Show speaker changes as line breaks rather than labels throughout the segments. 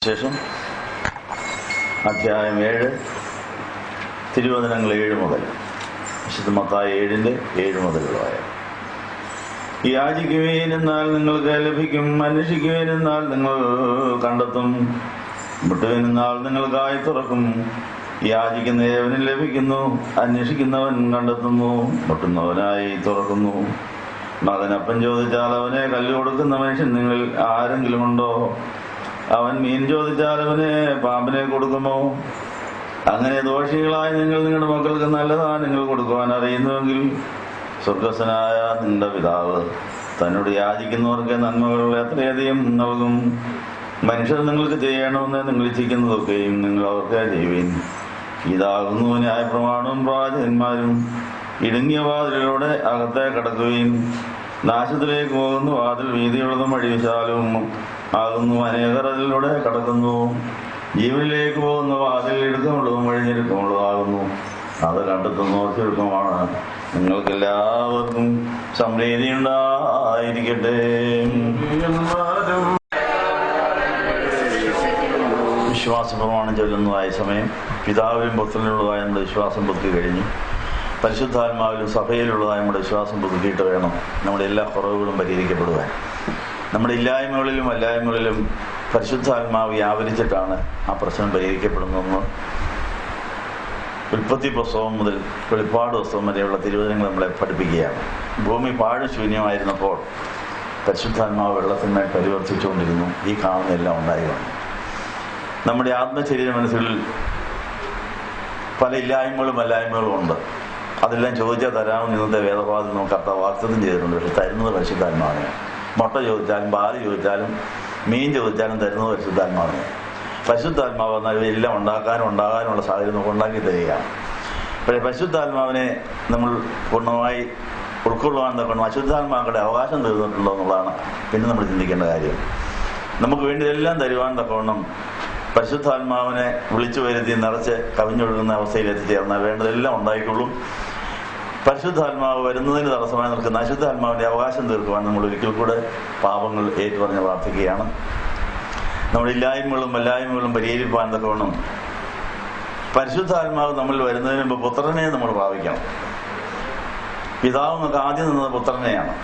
ശേഷം അധ്യായം 7 തിരുവചനങ്ങൾ 7 മുതൽ വിശുദ്ധ മത്തായി 7 മുതലുള്ളതായ. യാചിക്കുവേൻ എന്നാൽ നിങ്ങൾക്ക് ലഭിക്കും, അന്വേഷിക്കുവേൻ എന്നാൽ നിങ്ങൾ കണ്ടെത്തും, മുട്ടുവേൻ എന്നാൽ നിങ്ങൾക്കായി തുറക്കും. യാചിക്കുന്ന ഏവനും ലഭിക്കുന്നു, അന്വേഷിക്കുന്നവൻ കണ്ടെത്തുന്നു, മുട്ടുന്നവനായി തുറക്കുന്നു. മകനപ്പൻ ചോദിച്ചാൽ അവനെ കല്ല് കൊടുക്കുന്ന മനുഷ്യൻ നിങ്ങളിൽ ആരെങ്കിലും ഉണ്ടോ? അവൻ മീൻ ചോദിച്ചാൽ അവന് പാമ്പിനെ കൊടുക്കുമോ? അങ്ങനെ ദോഷികളായ നിങ്ങൾ നിങ്ങളുടെ മക്കൾക്ക് നല്ല ദാനങ്ങൾ കൊടുക്കുവാൻ അറിയുന്നുവെങ്കിൽ സ്വർഗസ്ഥനായ നിങ്ങളുടെ പിതാവ് തന്നോട് യാചിക്കുന്നവർക്ക് നന്മകൾ എത്രയധികം നൽകും. മനുഷ്യർ നിങ്ങൾക്ക് ചെയ്യണമെന്ന് നിങ്ങൾ ഇച്ഛിക്കുന്നതൊക്കെയും നിങ്ങൾ അവർക്ക് ചെയ്യുവിൻ. ഇതാകുന്നു ന്യായപ്രമാണവും പ്രവാചകന്മാരും. ഇടുങ്ങിയ വാതിലിലൂടെ അകത്തെ കടക്കുകയും നാശത്തിലേക്ക് പോകുന്ന വാതിൽ വീതിയുള്ളതും വഴി വിശാലവും ആകുന്നു, അനേകർ അതിലൂടെ കടക്കുന്നു. ജീവനിലേക്ക് പോകുന്ന വാതിൽ ഇടുക്കമുള്ളതും വഴിഞ്ഞിരുക്കമുള്ളതാകുന്നു, അത് കണ്ടെത്തുന്നവർ ചുരുക്കമാണ്. നിങ്ങൾക്കെല്ലാവർക്കും സമൃദ്ധി ഉണ്ടായിരിക്കട്ടെ. വിശ്വാസപ്രമാണം ചൊല്ലുന്നതായ സമയം പിതാവിലും പുത്രനിലുള്ളതായ നമ്മുടെ വിശ്വാസം പുതുക്കി കഴിഞ്ഞു. പരിശുദ്ധാത്മാവിലും സഭയിലുള്ളതായ നമ്മുടെ വിശ്വാസം പുതുക്കിയിട്ട് വേണം നമ്മുടെ എല്ലാ കുറവുകളും പരിഹരിക്കപ്പെടുവാൻ. നമ്മുടെ ഇല്ലായ്മകളിലും അല്ലായ്മകളിലും പരിശുദ്ധാത്മാവ് വ്യാപരിച്ചിട്ടാണ് ആ പ്രശ്നം പരിഹരിക്കപ്പെടുന്നതെന്ന് ഉൽപ്പത്തി പുസ്തകം മുതൽ വെളിപ്പാട് പുസ്തകം വരെയുള്ള തിരുവചനങ്ങൾ നമ്മളെ പഠിപ്പിക്കുകയാണ്. ഭൂമി പാഴ് ശൂന്യമായിരുന്നപ്പോൾ പരിശുദ്ധാത്മാവ് വെള്ളത്തിന്മേൽ പരിവർത്തിച്ചുകൊണ്ടിരുന്നു. ഈ കാണുന്ന എല്ലാം ഉണ്ടായി വന്നു. നമ്മുടെ ആത്മശരീര മനസ്സുകളിൽ പല ഇല്ലായ്മകളും അല്ലായ്മകളും ഉണ്ട്. അതെല്ലാം ചോദിച്ചാൽ തരാമെന്ന് ഇന്നത്തെ വേദപാഠത്തിൽ നമുക്ക് കർത്താവ് വാഗ്ദത്തം ചെയ്തിട്ടുണ്ട്. പക്ഷെ തരുന്നത് പരിശുദ്ധാത്മാവിനെ. മുട്ട ചോദിച്ചാലും പാല് ചോദിച്ചാലും മീൻ ചോദിച്ചാലും തരുന്നത് പരിശുദ്ധാത്മാവിനെ. പരിശുദ്ധാത്മാവ് എന്നാൽ ഇവയെല്ലാം ഉണ്ടാകാനുള്ള സാഹചര്യം നമുക്ക് ഉണ്ടാക്കി തരികയാണ്. പക്ഷേ പരിശുദ്ധാത്മാവിനെ നമ്മൾ പൂർണ്ണമായി ഉൾക്കൊള്ളുവാൻ തക്കണം അശുദ്ധാത്മാക്കളുടെ അവകാശം തീർന്നിട്ടുണ്ടോ എന്നുള്ളതാണ് പിന്നെ നമ്മൾ ചിന്തിക്കേണ്ട കാര്യം. നമുക്ക് വേണ്ടിയതെല്ലാം തരുവാൻ തക്കവണ്ണം പരിശുദ്ധാത്മാവിനെ വിളിച്ചു വരുത്തി നിറച്ച് കവിഞ്ഞൊഴുകുന്ന അവസ്ഥയിൽ എത്തിച്ചേർന്നാൽ വേണ്ടതെല്ലാം ഉണ്ടായിക്കൊള്ളും. പരിശുദ്ധാത്മാവ് വരുന്നതിന് തടസ്സമായി നിൽക്കുന്ന അശുദ്ധാത്മാവിന്റെ അവകാശം തീർക്കുവാൻ നമ്മൾ ഒരിക്കൽ കൂടെ പാപങ്ങൾ ഏറ്റുപറഞ്ഞ് പ്രാർത്ഥിക്കുകയാണ്. നമ്മുടെ ഇല്ലായ്മകളും വല്ലായ്മകളും പരിഹരിപ്പാൻ തക്കവണ്ണം പരിശുദ്ധാത്മാവ് നമ്മൾ വരുന്നതിന് മുമ്പ് പുത്രനെ നമ്മൾ പ്രാപിക്കണം. പിതാവ് നമുക്ക് ആദ്യം നിന്നത് പുത്രനെയാണ്.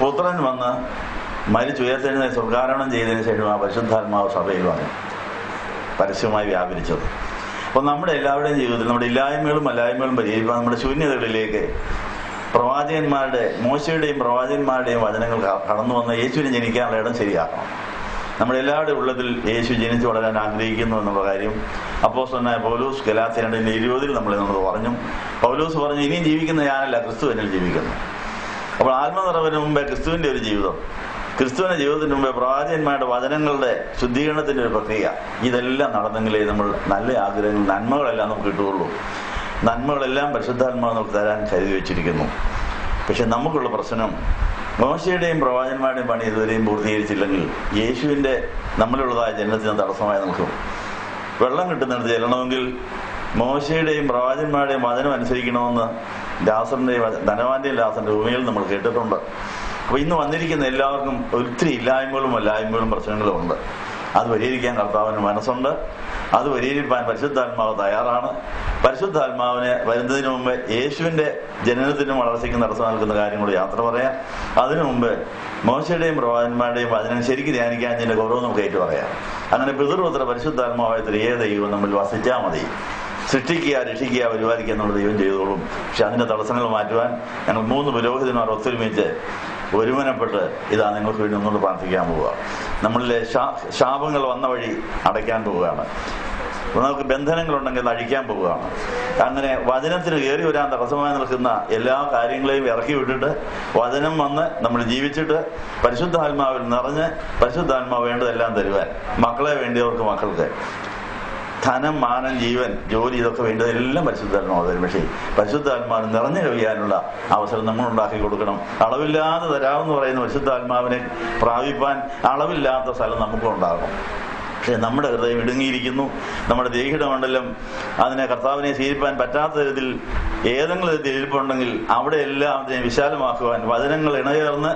പുത്രൻ വന്ന് മരിച്ചുയർത്തെഴുന്നേറ്റ് സ്വർഗ്ഗാരോഹണം ചെയ്തതിനു ശേഷം ആ പരിശുദ്ധാത്മാവ് സഭയിൽ വന്നു പരസ്യമായി വ്യാപരിച്ചത്. അപ്പോൾ നമ്മുടെ എല്ലാവരുടെയും ജീവിതത്തിൽ നമ്മുടെ ഇല്ലായ്മകളും അല്ലായ്മകളും പരിഹരിക്കാൻ നമ്മുടെ ശൂന്യതകളിലേക്ക് പ്രവാചകന്മാരുടെ മോശയുടെയും പ്രവാചകന്മാരുടെയും വചനങ്ങൾ കടന്നു വന്ന് യേശുവിനെ ജനിക്കാനുള്ള ഇടം ശരിയാക്കണം. നമ്മുടെ എല്ലാവരുടെയും ഉള്ളതിൽ യേശു ജനിച്ചു വളരാൻ ആഗ്രഹിക്കുന്നു എന്നുള്ള കാര്യം അപ്പോസ്തലനായ പൗലോസ് ഗലാത്യർ 2:20 നമ്മൾ പറഞ്ഞു. പൗലോസ് പറഞ്ഞു, ഇനിയും ജീവിക്കുന്ന ഞാനല്ല, ക്രിസ്തു എന്നിൽ ജീവിക്കുന്നു. അപ്പോൾ ആത്മനിറവിന് മുമ്പേ ക്രിസ്തുവിന്റെ ഒരു ജീവിതം, ക്രിസ്തുവിന്റെ ജീവിതത്തിന് മുമ്പേ പ്രവാചകന്മാരുടെ വചനങ്ങളുടെ ശുദ്ധീകരണത്തിന്റെ ഒരു പ്രക്രിയ, ഇതെല്ലാം നടന്നെങ്കിലേ നമ്മൾ നല്ല ആഗ്രഹങ്ങൾ നന്മകളെല്ലാം നമുക്ക് കിട്ടുകയുള്ളൂ. നന്മകളെല്ലാം പരിശുദ്ധാത്മാവ് നമുക്ക് തരാൻ കരുതി വെച്ചിരിക്കുന്നു. പക്ഷെ നമുക്കുള്ള പ്രശ്നം മോശയുടെയും പ്രവാചകന്മാരുടെയും പണി ഇതുവരെയും പൂർത്തീകരിച്ചില്ലെങ്കിൽ യേശുവിന്റെ നമ്മളുള്ളതായ ജനനത്തിന് തടസ്സമായി നിൽക്കും. വെള്ളം കിട്ടുന്നിടത്ത് ചെല്ലണമെങ്കിൽ മോശയുടെയും പ്രവാചകന്മാരുടെയും വചനം അനുസരിക്കണമെന്ന് ധനവാന്റെയും ദാസന്റെ ഭൂമിയിൽ നമ്മൾ കേട്ടിട്ടുണ്ട്. അപ്പൊ ഇന്ന് വന്നിരിക്കുന്ന എല്ലാവർക്കും ഒത്തിരി ഇല്ലായ്മകളും അല്ലായ്മകളും പ്രശ്നങ്ങളും ഉണ്ട്. അത് പരിഹരിക്കാൻ കർത്താവിന് മനസ്സുണ്ട്. അത് പരിഹരിക്കാൻ പരിശുദ്ധാത്മാവ് തയ്യാറാണ്. പരിശുദ്ധാത്മാവിന് വരുന്നതിന് മുമ്പ് യേശുവിന്റെ ജനനത്തിനും വളർച്ചയ്ക്കും തടസ്സം നൽകുന്ന കാര്യങ്ങളോട് യാത്ര പറയാം. അതിനു മുമ്പ് മോശയുടെയും പ്രവാചകന്മാരുടെയും വചനം ശരിക്കും ധ്യാനിക്കാൻ ഇതിന്റെ ഗൗരവം നമുക്ക് ഏറ്റു പറയാം. അങ്ങനെ പിതൃപുത്ര പരിശുദ്ധാത്മാവായ ത്രിയേക ദൈവം നമ്മൾ വസിച്ചാൽ മതി. സൃഷ്ടിക്കുക, രക്ഷിക്കുക, പരിപാലിക്കുക എന്നുള്ള ദൈവം ചെയ്തോളും. പക്ഷെ അതിന്റെ തടസ്സങ്ങൾ മാറ്റുവാൻ ഞങ്ങൾ 3 പുരോഹിതന്മാർ ഒത്തൊരുമിച്ച് ഒരുമനപ്പെട്ട് ഇതാ നിങ്ങൾക്ക് വേണ്ടി ഒന്നുകൊണ്ട് പ്രാർത്ഥിക്കാൻ പോവുക. നമ്മളിലെ ശാപങ്ങൾ വന്ന വഴി അടയ്ക്കാൻ പോവുകയാണ്. നമുക്ക് ബന്ധനങ്ങളുണ്ടെങ്കിൽ അത് അഴിക്കാൻ പോവുകയാണ്. അങ്ങനെ വചനത്തിന് കയറി വരാൻ തടസ്സമായി നിൽക്കുന്ന എല്ലാ കാര്യങ്ങളെയും ഇറക്കി വിട്ടിട്ട് വചനം വന്ന് നമ്മൾ ജീവിച്ചിട്ട് പരിശുദ്ധാത്മാവിൽ നിറഞ്ഞ് പരിശുദ്ധാത്മാവ് വേണ്ടതെല്ലാം തരുവാൻ, മക്കളെ വേണ്ടിയവർക്ക് മക്കൾക്ക്, ധനം, മാനം, ജീവൻ, ജോലി, ഇതൊക്കെ വേണ്ടതെല്ലാം പരിശുദ്ധാത്മാവ് തരും. പക്ഷേ പരിശുദ്ധാത്മാവിന് നിറഞ്ഞു കവിയാനുള്ള അവസരം നമ്മൾ ഉണ്ടാക്കി കൊടുക്കണം. അളവില്ലാതെ തരാമെന്ന് പറയുന്ന പരിശുദ്ധാത്മാവിനെ പ്രാപിപ്പാൻ അളവില്ലാത്ത സ്ഥലം നമുക്കും ഉണ്ടാകും. പക്ഷെ നമ്മുടെ ഹൃദയം ഇടുങ്ങിയിരിക്കുന്നു. നമ്മുടെ ദേഹിയുടെ മണ്ഡലം അതിനെ കർത്താവിനെ സ്വീകരിപ്പാൻ പറ്റാത്ത തരത്തിൽ ഏതെങ്കിലും തരത്തിൽ ഇരിപ്പുണ്ടെങ്കിൽ അവിടെ എല്ലാം അതിനെ വിശാലമാക്കുവാൻ വചനങ്ങൾ ഇണചേർന്ന്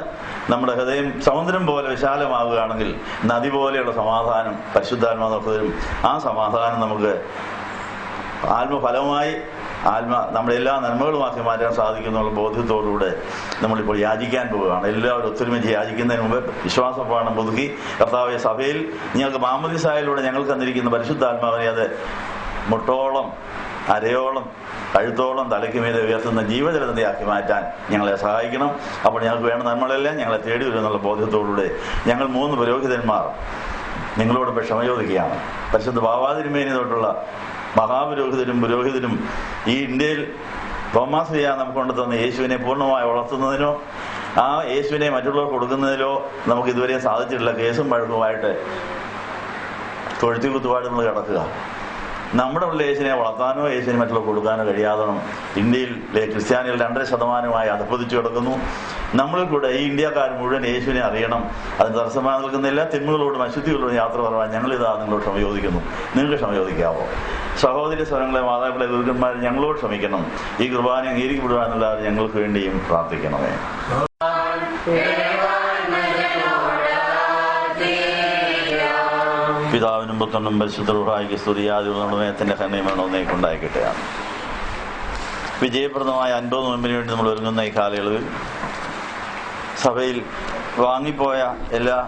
നമ്മുടെ ഹൃദയം സമുദ്രം പോലെ വിശാലമാവുകയാണെങ്കിൽ നദി പോലെയുള്ള സമാധാനം പരിശുദ്ധാത്മാവ് തരും. ആ സമാധാനം നമുക്ക് ആത്മഫലമായി നമ്മുടെ എല്ലാ നന്മകളുമാക്കി മാറ്റാൻ സാധിക്കുന്നുള്ള ബോധ്യത്തോടുകൂടെ നമ്മളിപ്പോൾ യാചിക്കാൻ പോവുകയാണ്. എല്ലാവരും ഒത്തൊരുമിച്ച് യാചിക്കുന്നതിന് മുമ്പ് വിശ്വാസപ്രമാണം പുതുക്കി കർത്താവേ, സഭയിൽ ഞങ്ങൾക്ക് മാമോദീസായിലൂടെ ഞങ്ങൾക്ക് തന്നിരിക്കുന്ന പരിശുദ്ധാത്മാവിനെ അത് മുട്ടോളം, അരയോളം, കഴുത്തോളം തലയ്ക്ക് മീതെ ഉയർത്തുന്ന ജീവജലതയാക്കി മാറ്റാൻ ഞങ്ങളെ സഹായിക്കണം. അപ്പോൾ ഞങ്ങൾക്ക് വേണ്ട നന്മകളെല്ലാം ഞങ്ങളെ തേടി വരുമെന്നുള്ള ബോധ്യത്തോടുകൂടെ ഞങ്ങൾ 3 പുരോഹിതന്മാർ നിങ്ങളോട് ക്ഷമ ചോദിക്കുകയാണ്. പരിശുദ്ധ ബാവാതിരുമേനി തൊട്ടുള്ള പുരോഹിതരും ഈ ഇന്ത്യയിൽ തോമാശ്ലീഹ നമുക്ക് കൊണ്ടു തന്ന യേശുവിനെ പൂർണ്ണമായി വളർത്തുന്നതിനോ ആ യേശുവിനെ മറ്റുള്ളവർക്ക് കൊടുക്കുന്നതിലോ നമുക്ക് ഇതുവരെ സാധിച്ചിട്ടില്ല. കേസും വഴക്കുമായിട്ട് തൊഴുത്തി കുത്തുപാട് നമ്മൾ കിടക്കുക. നമ്മുടെ ഉള്ള യേശുവിനെ വളർത്താനോ യേശുവിനെ മറ്റുള്ളവർക്ക് കൊടുക്കാനോ കഴിയാതെ ഇന്ത്യയിലെ ക്രിസ്ത്യാനികൾ 2.5% അധപ്പതിച്ചു കിടക്കുന്നു. നമ്മളിൽ കൂടെ ഈ ഇന്ത്യക്കാർ മുഴുവൻ യേശുവിനെ അറിയണം. അതിന് തടസ്സമായി നിൽക്കുന്ന എല്ലാ തിന്മകളോടും അശുദ്ധികളോടും യാത്ര പറയാൻ ഞങ്ങളിതാ നിങ്ങളോട് ക്ഷമ ചോദിക്കുന്നു. നിങ്ങൾക്ക് ക്ഷമ ചോദിക്കാവോ? സഹോദരി സ്വരങ്ങളെ, മാതാക്കളെ, ഗുരുക്കന്മാരെ ഞങ്ങളോട് ക്ഷമിക്കണം. ഈ കുർബാന അംഗീകരിക്കപ്പെടുവാനുള്ളവർ ഞങ്ങൾക്ക് വേണ്ടിയും പ്രാർത്ഥിക്കണമേ. പിതാവിനും പുത്രനും പരിശുദ്ധ റൂഹായിക്ക് സ്തുതിയാതിരുന്നതിന്റെ കരുണയുണ്ടായിക്കൊണ്ടായിക്കട്ടെ. വിജയപ്രദമായ 50 നോമ്പിന് വേണ്ടി നമ്മൾ ഒരുങ്ങുന്ന ഈ കാലയളവിൽ സഭയിൽ വാങ്ങിപ്പോയ എല്ലാ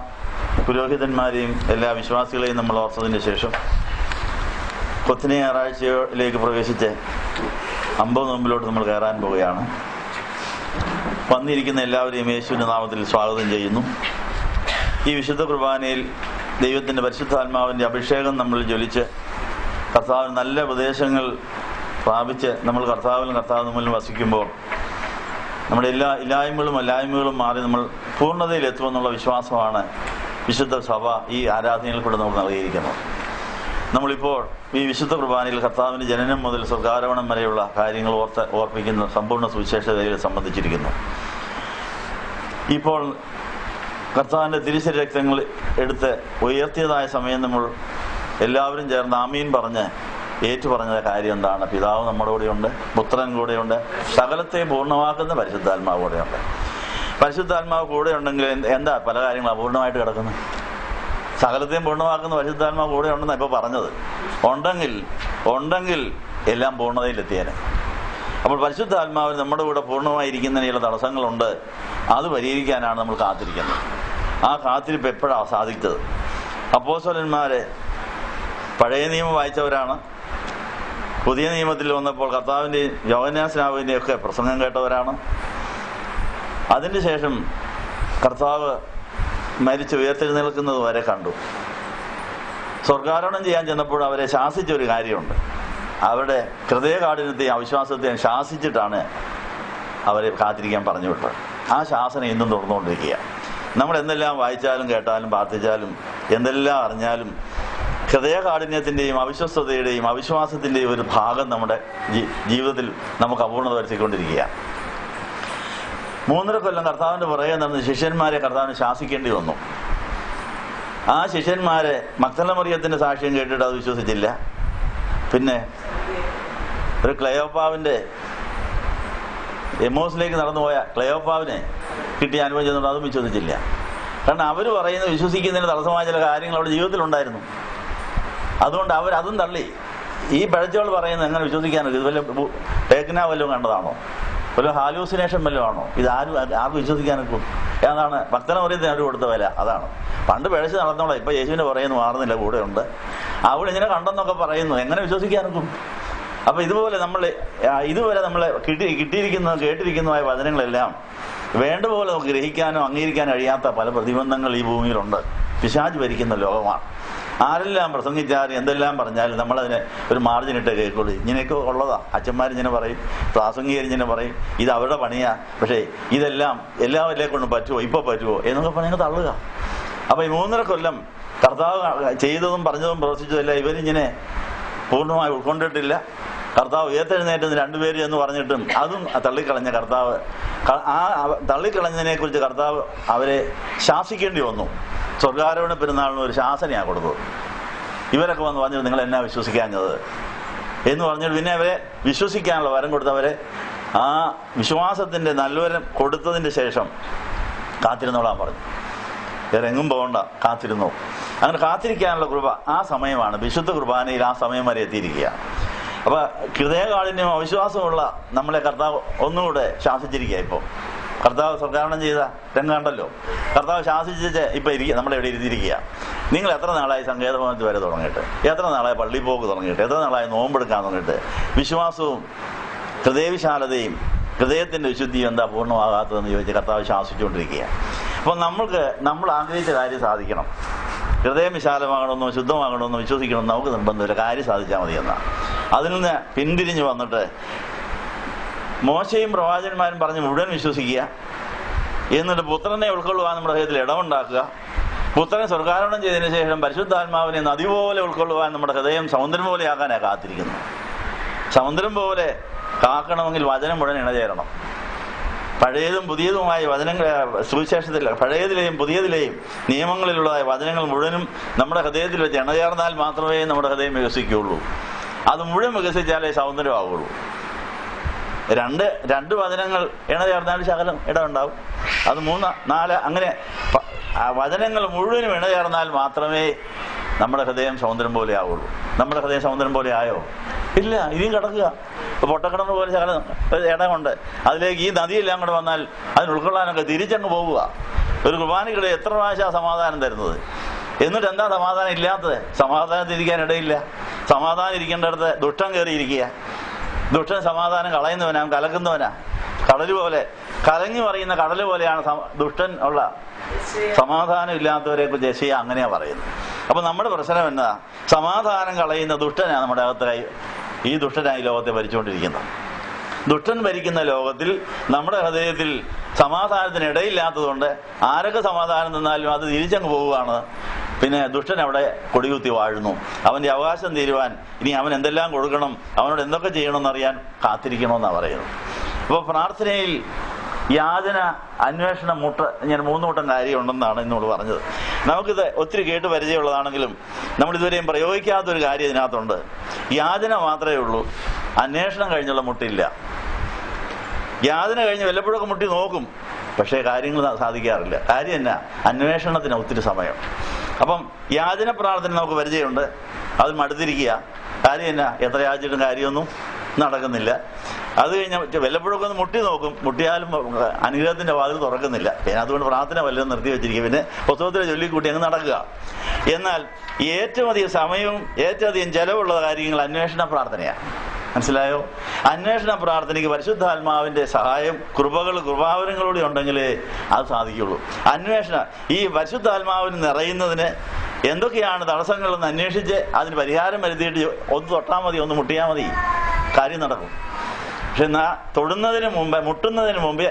പുരോഹിതന്മാരെയും എല്ലാ വിശ്വാസികളെയും നമ്മൾ ഓർത്തതിന് ശേഷം കൊത്തിനെ ഞായറാഴ്ചയിലേക്ക് പ്രവേശിച്ച് 50 നോമ്പിലോട്ട് നമ്മൾ കയറാൻ പോവുകയാണ്. വന്നിരിക്കുന്ന എല്ലാവരെയും യേശുവിന്റെ നാമത്തിൽ സ്വാഗതം ചെയ്യുന്നു. ഈ വിശുദ്ധ കുർബാനയിൽ ദൈവത്തിന്റെ പരിശുദ്ധാത്മാവിന്റെ അഭിഷേകം നമ്മൾ ജ്വലിച്ച് കർത്താവിന് നല്ല ഉപദേശങ്ങൾ പ്രാപിച്ച് നമ്മൾ കർത്താവ് തമ്മിൽ വസിക്കുമ്പോൾ നമ്മുടെ എല്ലാ ഇല്ലായ്മകളും മാറി നമ്മൾ പൂർണ്ണതയിലെത്തുമെന്നുള്ള വിശ്വാസമാണ് വിശുദ്ധ സഭ ഈ ആരാധനയിൽ കൂടെ നമുക്ക് നൽകിയിരിക്കുന്നത്. നമ്മളിപ്പോൾ ഈ വിശുദ്ധ കുർബാനയിൽ കർത്താവിന്റെ ജനനം മുതൽ സ്വർഗാരോഹണം വരെയുള്ള കാര്യങ്ങൾ ഓർപ്പിക്കുന്ന സമ്പൂർണ്ണ സുവിശേഷതയിൽ സംബന്ധിച്ചിരിക്കുന്നു. ഇപ്പോൾ കർത്താവിന്റെ തിരുശരീര രക്തങ്ങൾ എടുത്ത് ഉയർത്തിയതായ സമയം നമ്മൾ എല്ലാവരും ചേർന്ന് ആമീൻ പറഞ്ഞ് ഏറ്റുപറഞ്ഞ കാര്യം എന്താണ്? പിതാവ് നമ്മുടെ കൂടെയുണ്ട്, പുത്രൻ കൂടെയുണ്ട്, സകലത്തെ പൂർണ്ണമാക്കുന്ന പരിശുദ്ധാത്മാവ് കൂടെയുണ്ട്. പരിശുദ്ധാത്മാവ് കൂടെ ഉണ്ടെങ്കിൽ എന്താ പല കാര്യങ്ങളും അപൂർണമായിട്ട് കിടക്കുന്നത്? സകലത്തെയും പൂർണ്ണമാക്കുന്ന പരിശുദ്ധാത്മാവ് കൂടെ ഉണ്ടെന്നാണ് ഇപ്പോൾ പറഞ്ഞത്. ഉണ്ടെങ്കിൽ എല്ലാം പൂർണ്ണതയിലെത്തിയേനെ. അപ്പോൾ പരിശുദ്ധാത്മാവിന് നമ്മുടെ കൂടെ പൂർണ്ണമായിരിക്കുന്നതിനുള്ള തടസ്സങ്ങളുണ്ട്. അത് പരിഹരിക്കാനാണ് നമ്മൾ കാത്തിരിക്കുന്നത്. ആ കാത്തിരിപ്പ് എപ്പോഴാണ് സാധിച്ചത്? അപ്പോസ്തലന്മാര് പഴയ നിയമം വായിച്ചവരാണ്. പുതിയ നിയമത്തിൽ വന്നപ്പോൾ കർത്താവിൻ്റെയും യോഹന്നാൻ സ്നാപകന്റെയും ഒക്കെ പ്രസംഗം കേട്ടവരാണ്. അതിന് ശേഷം കർത്താവ് മരിച്ച് ഉയർത്തെഴുന്നേൽക്കുന്നത് വരെ കണ്ടു. സ്വർഗാരോഹണം ചെയ്യാൻ ചെന്നപ്പോൾ അവരെ ശാസിച്ചൊരു കാര്യമുണ്ട്. അവരുടെ ഹൃദയകാഠിന്യത്തെയും അവിശ്വാസത്തെയും ശാസിച്ചിട്ടാണ് അവരെ കാത്തിരിക്കാൻ പറഞ്ഞു വിട്ടത്. ആ ശാസന ഇന്നും തുടർന്നുകൊണ്ടിരിക്കുക. നമ്മൾ എന്തെല്ലാം വായിച്ചാലും കേട്ടാലും പ്രാർത്ഥിച്ചാലും എന്തെല്ലാം അറിഞ്ഞാലും ഹൃദയകാഠിന്യത്തിന്റെയും അവിശ്വസ്തതയുടെയും അവിശ്വാസത്തിന്റെയും ഒരു ഭാഗം നമ്മുടെ ജീവിതത്തിൽ നമുക്ക് അപൂർണത വരുത്തിക്കൊണ്ടിരിക്കുക. 3.5 കൊല്ലം കർത്താവിന്റെ പുറകെ നടന്ന് ശിഷ്യന്മാരെ കർത്താവിന് ശാസിക്കേണ്ടി വന്നു. ആ ശിഷ്യന്മാരെ മഗ്ദല മറിയത്തിന്റെ സാക്ഷ്യം കേട്ടിട്ട് അത് വിശ്വസിച്ചില്ല. പിന്നെ ഒരു ക്ലെയോപ്പാവിന്റെ എമ്മോസിലേക്ക് നടന്നുപോയ ക്ലെയോപ്പാവിനെ കിട്ടിയ അനുഭവം ചെന്നുകൊണ്ട് അതും വിശ്വസിച്ചില്ല. കാരണം അവർ പറയുന്നത് വിശ്വസിക്കുന്നതിന് തടസ്സമായ ചില കാര്യങ്ങൾ അവരുടെ ജീവിതത്തിലുണ്ടായിരുന്നു. അതുകൊണ്ട് അവരതും തള്ളി. ഈ പഴച്ചവൾ പറയുന്നത് എങ്ങനെ വിശ്വസിക്കാനൊക്കെ? ഇത് വല്ല ടേക്കിനാ വല്ലതും കണ്ടതാണോ? വല്ല ഹാലൂസിനേഷൻ വല്ലതും ആണോ? ഇത് ആർക്ക് വിശ്വസിക്കാനൊക്കെ? ഏതാണ് ഭക്തന പറയുന്നത് അവർ കൊടുത്ത വില? അതാണ്. പണ്ട് പിഴച്ച് നടന്നോളാം. ഇപ്പൊ യേശുവിന്റെ പറയുന്നു മാറുന്നില്ല, കൂടെ ഉണ്ട്. അവിടെ ഇങ്ങനെ കണ്ടെന്നൊക്കെ പറയുന്നു, എങ്ങനെ വിശ്വസിക്കാനൊക്കും? അപ്പൊ ഇതുപോലെ ഇതുവരെ നമ്മളെ കേട്ടിരിക്കുന്നതായ വചനങ്ങളെല്ലാം വേണ്ടപോലെ നമുക്ക് ഗ്രഹിക്കാനോ അംഗീകരിക്കാനോ കഴിയാത്ത പല പ്രതിബന്ധങ്ങൾ ഈ ഭൂമിയിലുണ്ട്. പിശാച് ഭരിക്കുന്ന ലോകമാണ്. ആരെല്ലാം പ്രസംഗിച്ചാലും എന്തെല്ലാം പറഞ്ഞാലും നമ്മളതിനെ ഒരു മാർജിനിട്ട് കേൾക്കുള്ളൂ. ഇങ്ങനെയൊക്കെ ഉള്ളതാ. അച്ഛന്മാരിങ്ങനെ പറയും, പ്രാസംഗികരിങ്ങനെ പറയും, ഇത് അവരുടെ പണിയാ. പക്ഷേ ഇതെല്ലാം എല്ലാവരിലെ കൊണ്ട് പറ്റുമോ, ഇപ്പൊ പറ്റുമോ എന്നൊക്കെ പറഞ്ഞ് തള്ളുക. അപ്പൊ ഈ 3.5 കൊല്ലം കർത്താവ് ചെയ്തതും പറഞ്ഞതും പ്രവർത്തിച്ചതല്ല ഇവരിങ്ങനെ പൂർണ്ണമായി ഉൾക്കൊണ്ടിട്ടില്ല. കർത്താവ് ഉയർത്തെഴുന്നേറ്റെന്ന് 2 പേര് എന്ന് പറഞ്ഞിട്ടും അതും തള്ളിക്കളഞ്ഞ കർത്താവ്, ആ തള്ളിക്കളഞ്ഞതിനെ കുറിച്ച് കർത്താവ് അവരെ ശാസിക്കേണ്ടി വന്നു. സ്വർഗാരോഹണ പെരുന്നാളിന് ഒരു ശാസനയാണ് കൊടുത്തത്. ഇവരൊക്കെ വന്ന് പറഞ്ഞു നിങ്ങൾ എന്നാ വിശ്വസിക്കാഞ്ഞത് എന്ന് പറഞ്ഞിട്ട് പിന്നെ അവരെ വിശ്വസിക്കാനുള്ള വരം കൊടുത്തവരെ ആ വിശ്വാസത്തിന്റെ നല്ലവരം കൊടുത്തതിന്റെ ശേഷം കാത്തിരുന്നോളാൻ പറഞ്ഞു. വേറെ എങ്ങും പോകണ്ട, കാത്തിരുന്നോ. അങ്ങനെ കാത്തിരിക്കാനുള്ള കൃപ ആ സമയമാണ്. വിശുദ്ധ കുർബാനയിൽ ആ സമയം വരെ എത്തിയിരിക്കുക. അപ്പൊ ഹൃദയകാഠിന്യം അവിശ്വാസമുള്ള നമ്മളെ കർത്താവ് ഒന്നുകൂടെ ശാസിച്ചിരിക്കുക. ഇപ്പോൾ കർത്താവ് സ്വർഗ്ഗാരോഹണം ചെയ്ത രംഗമുണ്ടല്ലോ, കർത്താവ് ശാസിച്ച് ഇപ്പൊ നമ്മളെ ഇവിടെ ഇരുത്തിയിരിക്കുക. നിങ്ങൾ എത്ര നാളായി സങ്കേതഭവനത്തിൽ വരെ തുടങ്ങിയിട്ട്, എത്ര നാളായി പള്ളി പോക്ക് തുടങ്ങിയിട്ട്, എത്ര നാളായി നോമ്പെടുക്കാൻ തുടങ്ങിയിട്ട്, വിശ്വാസവും ഹൃദയവിശാലതയും ഹൃദയത്തിന്റെ വിശുദ്ധിയും എന്താ പൂർണ്ണമാകാത്തതെന്ന് ചോദിച്ച് കർത്താവ് ശാസിച്ചുകൊണ്ടിരിക്കുക. അപ്പോൾ നമ്മൾ ആഗ്രഹിച്ച കാര്യം സാധിക്കണം. ഹൃദയം വിശാലമാകണമെന്നോ ശുദ്ധമാകണമെന്നോ വിശ്വസിക്കണമെന്ന് നമുക്ക് നിർബന്ധമില്ല. കാര്യം സാധിച്ചാൽ മതി എന്നാണ്. അതിൽ നിന്ന് പിന്തിരിഞ്ഞു വന്നിട്ട് മോശയും പ്രവാചകന്മാരും പറഞ്ഞ് മുഴുവൻ വിശ്വസിക്കുക, എന്നിട്ട് പുത്രനെ ഉൾക്കൊള്ളുവാൻ നമ്മുടെ ഹൃദയത്തിൽ ഇടമുണ്ടാക്കുക, പുത്രനെ സ്വർഗ്ഗാരോഹണം ചെയ്തതിനു ശേഷം പരിശുദ്ധാത്മാവിനെ നദി പോലെ ഉൾക്കൊള്ളുവാൻ നമ്മുടെ ഹൃദയം സമുദ്രം പോലെ ആക്കാനാണ് കാത്തിരിക്കുന്നു. സമുദ്രം പോലെ കാക്കണമെങ്കിൽ വചനം മുഴുവൻ ഇണചേരണം. പഴയതും പുതിയതുമായ വചനങ്ങൾ സുവിശേഷത്തിൽ, പഴയതിലെയും പുതിയതിലെയും നിയമങ്ങളിലുള്ളതായ വചനങ്ങൾ മുഴുവനും നമ്മുടെ ഹൃദയത്തിൽ വെച്ച് ഇണചേർന്നാൽ മാത്രമേ നമ്മുടെ ഹൃദയം വികസിക്കുകയുള്ളൂ. അത് മുഴുവൻ വികസിച്ചാലേ സൗന്ദര്യമാവുള്ളൂ. രണ്ട് വചനങ്ങൾ ഇണചേർന്നാൽ ശകലം ഇടമുണ്ടാവും. അത് 3, 4 അങ്ങനെ വചനങ്ങൾ മുഴുവനും ഇണചേർന്നാൽ മാത്രമേ നമ്മുടെ ഹൃദയം സമുദ്രം പോലെ ആവുള്ളൂ. നമ്മുടെ ഹൃദയം സമുദ്രം പോലെ ആയോ? ഇല്ല, ഇനിയും കിടക്കുക. പൊട്ടക്കിണർ പോലെ ശകലം ഇടമുണ്ട്. അതിലേക്ക് ഈ നദിയെല്ലാം കൂടെ വന്നാൽ അതിന് ഉൾക്കൊള്ളാനൊക്കെ തിരിച്ചങ്ങ് പോവുക. ഒരു കുർബാനയ്ക്കിടെ എത്ര പ്രാവശ്യം സമാധാനം തരുന്നത്? എന്നിട്ട് എന്താ സമാധാനം ഇല്ലാത്തത്? സമാധാനത്തിരിക്കാൻ ഇടയില്ല. സമാധാനം ഇരിക്കേണ്ടടുത്ത് ദുഷ്ടം കയറിയിരിക്കുക. ദുഷ്ടൻ സമാധാനം കളയുന്നവനാ, കലക്കുന്നവനാ. കടല് പോലെ കലങ്ങി മറിയുന്ന കടല് പോലെയാണ് ദുഷ്ടൻ ഉള്ള. സമാധാനം ഇല്ലാത്തവരെ കുറിച്ച് യെശയ്യാ അങ്ങനെയാ പറയുന്നത്. അപ്പൊ നമ്മുടെ പ്രശ്നം എന്നാ? സമാധാനം കളയുന്ന ദുഷ്ടനാണ് നമ്മുടെ അകത്തായി, ഈ ദുഷ്ടനായി ലോകത്തെ ഭരിച്ചുകൊണ്ടിരിക്കുന്നത്. ദുഷ്ടൻ ഭരിക്കുന്ന ലോകത്തിൽ നമ്മുടെ ഹൃദയത്തിൽ സമാധാനത്തിന് ഇടയില്ലാത്തതുകൊണ്ട് ആരൊക്കെ സമാധാനം തന്നാലും അത് തിരിച്ചങ്ങ് പോവുകയാണ്. പിന്നെ ദുഷ്ടൻ അവിടെ കൊടികുത്തി വാഴുന്നു. അവന്റെ അവകാശം തീരുവാൻ ഇനി അവൻ എന്തെല്ലാം കൊടുക്കണം, അവനോട് എന്തൊക്കെ ചെയ്യണമെന്നറിയാൻ കാത്തിരിക്കണമെന്നാണ് പറയുന്നത്. അപ്പോൾ പ്രാർത്ഥനയിൽ യാചന, അന്വേഷണം, ഞാൻ 3 കൂട്ടം കാര്യമുണ്ടെന്നാണ് ഇന്നോട് പറഞ്ഞത്. നമുക്കിത് ഒത്തിരി കേട്ട് പരിചയമുള്ളതാണെങ്കിലും നമ്മളിതുവരെയും പ്രയോഗിക്കാത്തൊരു കാര്യം ഇതിനകത്തുണ്ട്. യാചന മാത്രമേ ഉള്ളൂ, അന്വേഷണം കഴിഞ്ഞുള്ള മുട്ടില്ല. യാചന കഴിഞ്ഞ് വല്ലപ്പോഴൊക്കെ മുട്ടി നോക്കും, പക്ഷേ കാര്യങ്ങൾ സാധിക്കാറില്ല. കാര്യം എന്നാ? അന്വേഷണത്തിന് ഒത്തിരി സമയം. അപ്പം യാചന പ്രാർത്ഥന നമുക്ക് പരിചയമുണ്ട്, അത് മടുത്തിരിക്കുക. കാര്യം എന്നാ? എത്ര യാചിച്ചിട്ടും കാര്യമൊന്നും നടക്കുന്നില്ല. അത് കഴിഞ്ഞാൽ വല്ലപ്പോഴൊക്കെ ഒന്ന് മുട്ടി നോക്കും, മുട്ടിയാലും അനുഗ്രഹത്തിന്റെ വാതിൽ തുറക്കുന്നില്ല. പിന്നെ അതുകൊണ്ട് പ്രാർത്ഥന വല്ലതും നിർത്തി വെച്ചിരിക്കുക. പിന്നെ പുസ്തകത്തിലെ ചൊല്ലിക്കൂട്ടി അങ്ങ് നടക്കുക. എന്നാൽ ഏറ്റവും അധികം സമയവും ഏറ്റവും അധികം ചെലവുള്ള കാര്യങ്ങൾ അന്വേഷണ പ്രാർത്ഥനയാണ്. മനസ്സിലായോ? അന്വേഷണ പ്രാർത്ഥനയ്ക്ക് പരിശുദ്ധാത്മാവിന്റെ സഹായം, കൃപാവരങ്ങളൂടെ ഉണ്ടെങ്കിലേ അത് സാധിക്കുള്ളൂ. ഈ പരിശുദ്ധാത്മാവിന് നിറയുന്നതിന് എന്തൊക്കെയാണ് തടസ്സങ്ങളെന്ന് അന്വേഷിച്ച് അതിന് പരിഹാരം വരുത്തിയിട്ട് ഒന്ന് തൊട്ടാൽ മതി, ഒന്ന് മുട്ടിയാൽ മതി, കാര്യം നടക്കും. പക്ഷെ മുട്ടുന്നതിന് മുമ്പേ